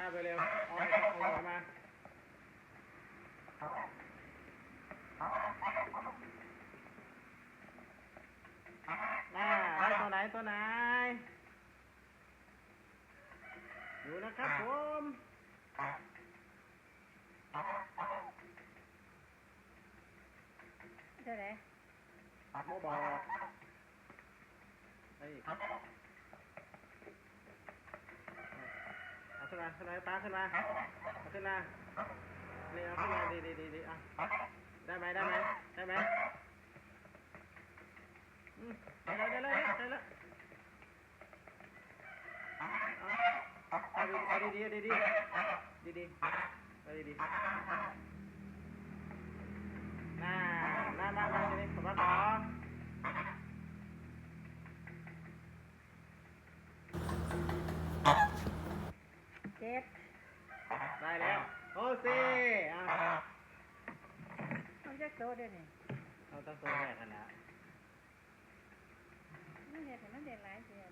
บเร็วๆเอาหัวมาได้ตัวไหนอยู่นะครับผมเท่าไหร่โมบอกไอ้เอาขึ้นมาปลาขึ้นมาเอาขึ้นมานี่เอาขึ้นมาดีอ่ะได้ไหมได้แล้วได้แล้วเอาดีเอาดีน่าจะได้ผมว่าขอเจ็ดได้แล้วโอ้สิต้องจักโตเด้อนี่เอาตั้งตัวแรกกันนะมันเห็นหลายเสีย